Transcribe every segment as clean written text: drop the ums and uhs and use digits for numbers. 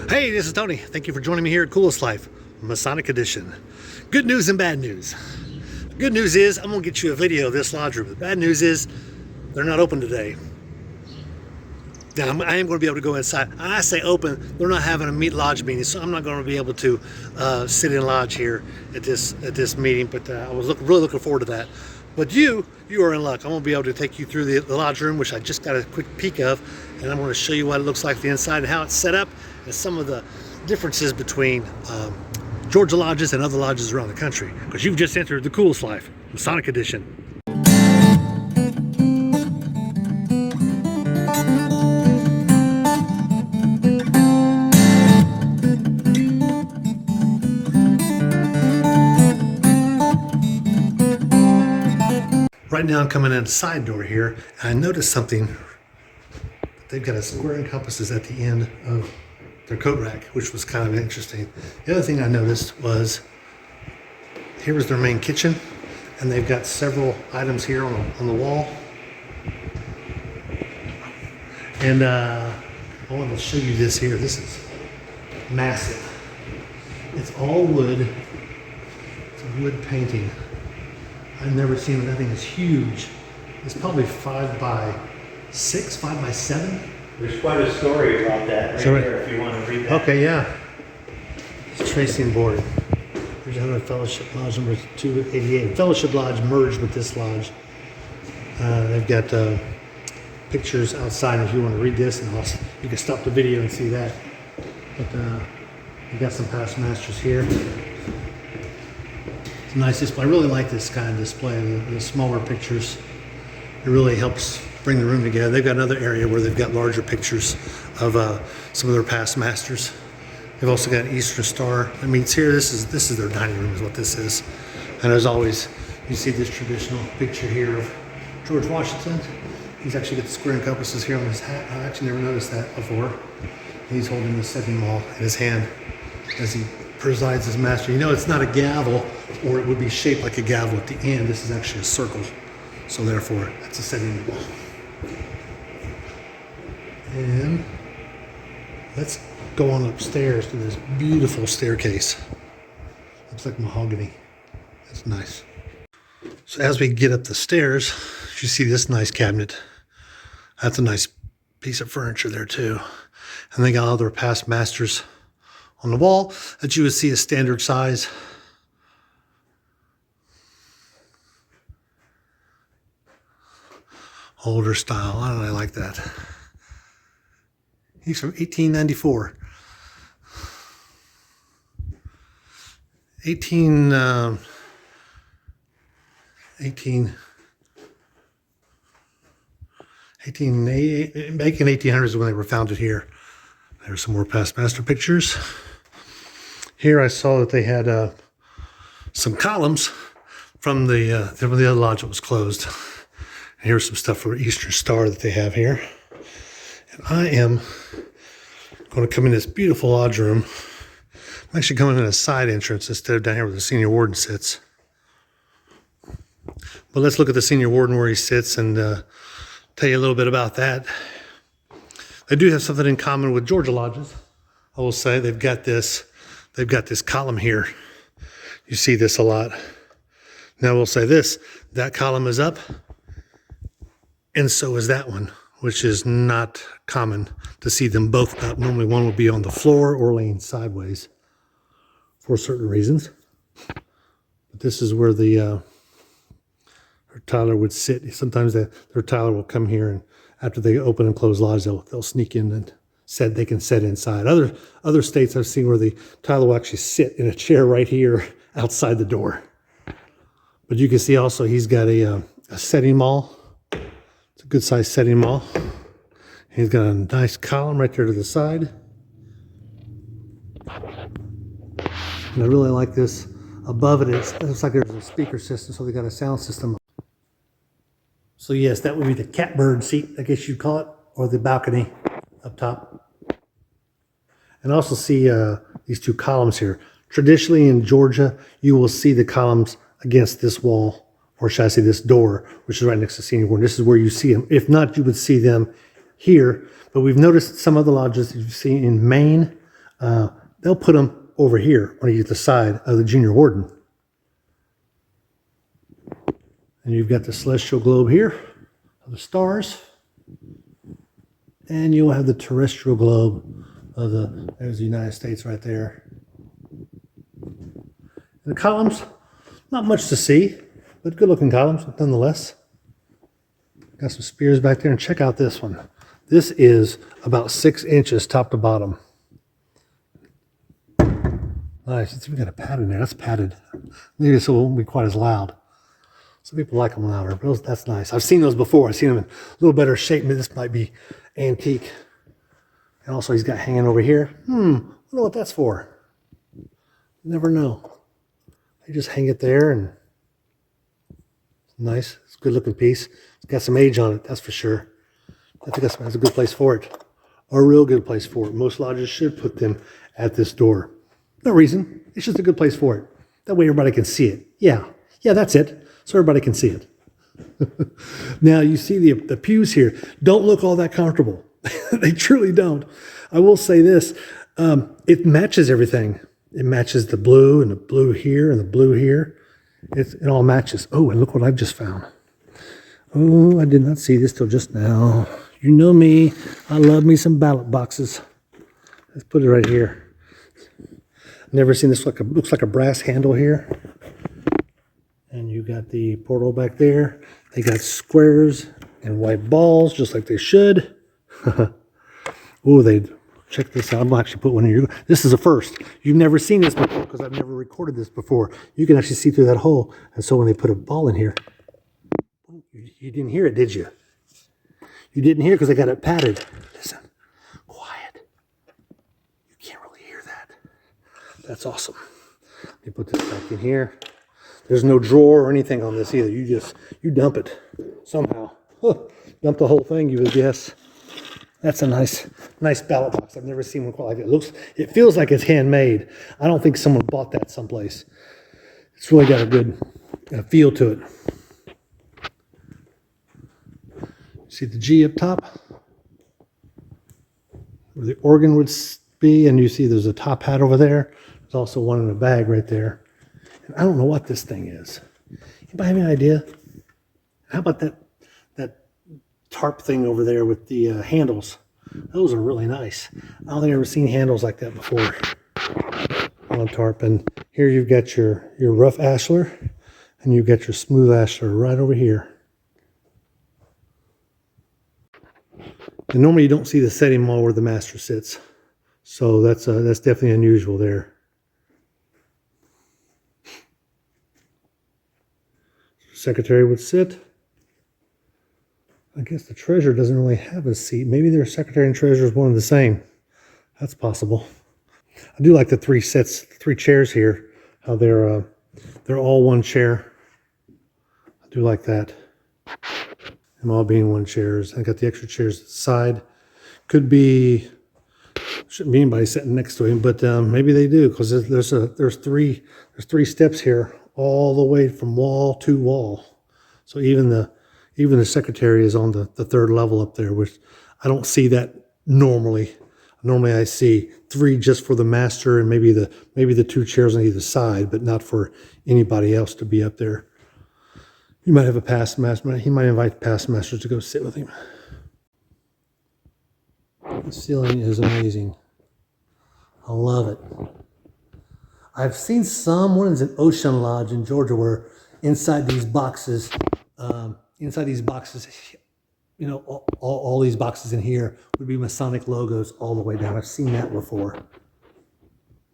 Hey, this is Tony. Thank you for joining me here at Coolest Life, Masonic Edition. Good news and bad news. Good news is I'm going to get you a video of this lodge room. The bad news is they're not open today. Now, I am going to be able to go inside. And I say open, they're not having a lodge meeting, so I'm not going to be able to sit in lodge here at this meeting, but I was really looking forward to that. But you are in luck. I'm going to be able to take you through the lodge room, which I just got a quick peek of, and I'm going to show you what it looks like the inside and how it's set up, and some of the differences between Georgia lodges and other lodges around the country, because you've just entered the Coolest Life, Masonic Edition. Right now I'm coming in the side door here, and I noticed something. They've got a square and compasses at the end of their coat rack, which was kind of interesting. The other thing I noticed was here was their main kitchen, and they've got several items here on the wall. And I wanted to show you this here. This is massive. It's all wood. It's a wood painting. I've never seen it. That thing is huge. It's probably 5 by 6, 5 by 7. There's quite a story about that right there if you want to read that. Okay, yeah. It's tracing board. There's another Fellowship Lodge number 288. Fellowship Lodge merged with this lodge. They've got pictures outside if you want to read this, and also you can stop the video and see that. But you got some past masters here. It's a nice display. I really like this kind of display, the smaller pictures. It really helps bring the room together. They've got another area where they've got larger pictures of some of their past masters. They've also got an Eastern Star that meets here. This is their dining room is what this is. And as always, you see this traditional picture here of George Washington. He's actually got the square and compasses here on his hat. I actually never noticed that before. He's holding the setting maul in his hand as he presides as master. You know, it's not a gavel, or it would be shaped like a gavel at the end. This is actually a circle. So therefore, that's a setting maul. And let's go on upstairs to this beautiful staircase. Looks like mahogany. That's nice. So as we get up the stairs, you see this nice cabinet. That's a nice piece of furniture there too. And they got all their past masters on the wall that you would see a standard size. Older style. I don't really like that. He's from 1894. 18 back in 1800s is when they were founded here. There's some more past master pictures. Here I saw that they had some columns from the other lodge that was closed. And here's some stuff for Eastern Star that they have here. And I am going to come in this beautiful lodge room. I'm actually coming in a side entrance instead of down here where the senior warden sits. But let's look at the senior warden where he sits and tell you a little bit about that. They do have something in common with Georgia lodges. I will say they've got this column here. You see this a lot. Now we'll say this, that column is up, and so is that one, which is not common to see them both up. Normally one would be on the floor or laying sideways for certain reasons. But this is where the her Tyler would sit. Sometimes their Tyler will come here, and after they open and close lodge, they'll sneak in and they can sit inside. Other states I've seen where the Tyler will actually sit in a chair right here outside the door. But you can see also he's got a setting maul. It's a good sized setting maul. He's got a nice column right there to the side. And I really like this. Above it, it looks like there's a speaker system, so they got a sound system. So yes, that would be the catbird seat, I guess you'd call it, or the balcony up top. And also see these two columns here. Traditionally in Georgia, you will see the columns against this wall, or should I say this door, which is right next to senior warden. This is where you see them. If not, you would see them here. But we've noticed some other lodges that you've seen in Maine, they'll put them over here on either side of the junior warden. And you've got the celestial globe here of the stars. And you'll have the terrestrial globe of there's the United States right there. The columns, not much to see, but good looking columns nonetheless. Got some spears back there, and check out this one. This is about 6 inches top to bottom. Nice. We got a pad in there. That's padded. Maybe so it won't be quite as loud. Some people like them louder, but that's nice. I've seen those before. I've seen them in a little better shape. Maybe this might be antique. And also he's got hanging over here. I don't know what that's for. Never know. They just hang it there, and it's nice. It's a good looking piece. It's got some age on it, that's for sure. I think that's a good place for it. A real good place for it. Most lodges should put them at this door. No reason. It's just a good place for it. That way everybody can see it. Yeah, that's it. So everybody can see it. Now you see the pews here. Don't look all that comfortable. They truly don't. I will say this. It matches everything. It matches the blue and the blue here and the blue here. It all matches. Oh, and look what I've just found. Oh, I did not see this till just now. You know me. I love me some ballot boxes. Let's put it right here. Never seen this. Looks like a brass handle here. And you got the portal back there. They got squares and white balls, just like they should. Oh, check this out. I'm gonna actually put one in here. This is a first. You've never seen this before because I've never recorded this before. You can actually see through that hole. And so when they put a ball in here, you didn't hear it, did you? You didn't hear it because I got it padded. Listen, quiet. You can't really hear that. That's awesome. Let me put this back in here. There's no drawer or anything on this either. You dump it somehow. Dump the whole thing, you would guess. That's a nice ballot box. I've never seen one quite like it. It feels like it's handmade. I don't think someone bought that someplace. It's really got a good feel to it. See the G up top? Where the organ would be, and you see there's a top hat over there. There's also one in a bag right there. And I don't know what this thing is. Anybody have any idea? How about that tarp thing over there with the handles? Those are really nice. I don't think I've ever seen handles like that before on a tarp. And here you've got your rough ashlar, and you've got your smooth ashlar right over here. And normally you don't see the setting wall where the master sits, so that's definitely unusual there. Secretary would sit. I guess the treasurer doesn't really have a seat. Maybe their secretary and treasurer is one and the same. That's possible. I do like the three chairs here. How they're all one chair. I do like that. Them all being one chairs. I got the extra chairs at the side. Shouldn't be anybody sitting next to him, but maybe they do, because there's three steps here all the way from wall to wall. So even the secretary is on the third level up there, which I don't see that normally. Normally I see 3 just for the master and maybe the 2 chairs on either side, but not for anybody else to be up there. He might have a past master. He might invite past masters to go sit with him. The ceiling is amazing. I love it. I've seen one is an Ocean Lodge in Georgia, where inside these boxes, you know, all these boxes in here would be Masonic logos all the way down. I've seen that before,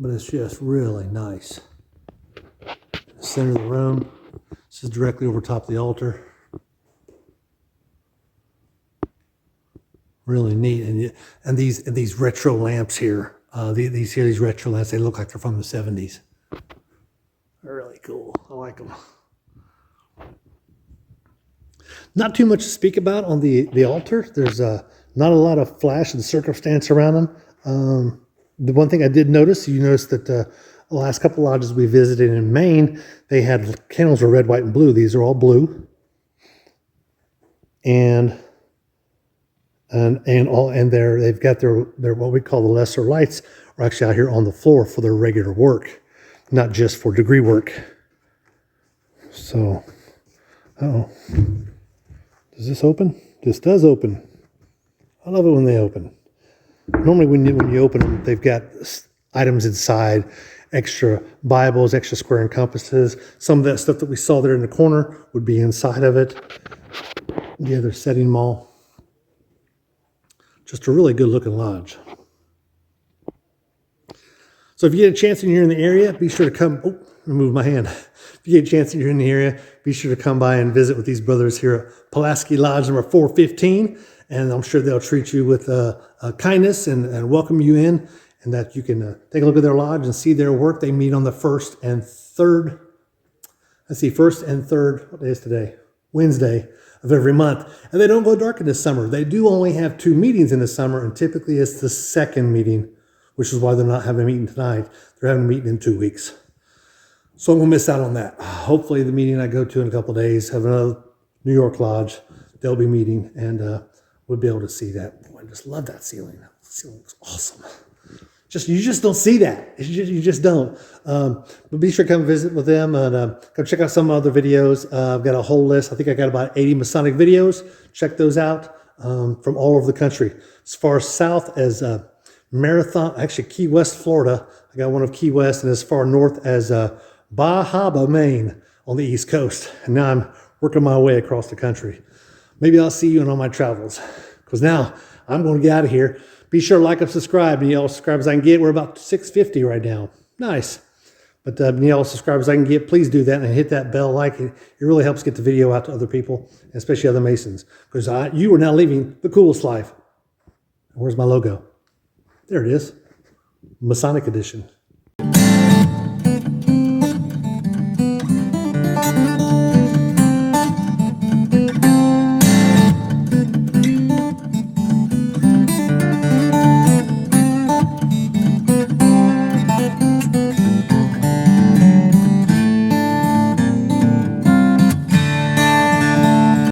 but it's just really nice. The center of the room. This is directly over top of the altar. Really neat, and these retro lamps here. These retro lamps. They look like they're from the 70s. They're really cool. I like them. Not too much to speak about on the altar. There's not a lot of flash and circumstance around them. The one thing I did notice, you noticed that the last couple lodges we visited in Maine, they had candles were red, white, and blue. These are all blue. And and they've got their what we call the lesser lights are actually out here on the floor for their regular work, not just for degree work. So, does this open? This does open. I love it when they open. Normally when you open them, they've got items inside, extra Bibles, extra square and compasses. Some of that stuff that we saw there in the corner would be inside of it. The other setting mall. Just a really good looking lodge. So if you get a chance and you're in the area, be sure to come. Oh, move my hand. If you get a chance and you're in the area, be sure to come by and visit with these brothers here at Pulaski Lodge number 415. And I'm sure they'll treat you with kindness and welcome you in, and that you can take a look at their lodge and see their work. They meet on the 1st and 3rd. What day is today? Wednesday of every month. And they don't go dark in the summer. They do only have 2 meetings in the summer, and typically it's the 2nd meeting, which is why they're not having a meeting tonight. They're having a meeting in 2 weeks. So I'm going to miss out on that. Hopefully the meeting I go to in a couple of days, have another New York lodge, they'll be meeting, and we'll be able to see that. Boy, I just love that ceiling. The ceiling looks awesome. You just don't see that. You just don't. But be sure to come visit with them and come check out some other videos. I've got a whole list. I think I got about 80 Masonic videos. Check those out from all over the country. As far south as Marathon, actually Key West, Florida. I got one of Key West, and as far north as Bahaba, Maine on the East Coast. And now I'm working my way across the country. Maybe I'll see you on all my travels, because now I'm going to get out of here. Be sure to like and subscribe. Need all subscribers I can get. We're about 650 right now. Nice. But need all subscribers I can get. Please do that and hit that bell like. It really helps get the video out to other people, especially other Masons, because you are now living the coolest life. Where's my logo? There it is. Masonic edition.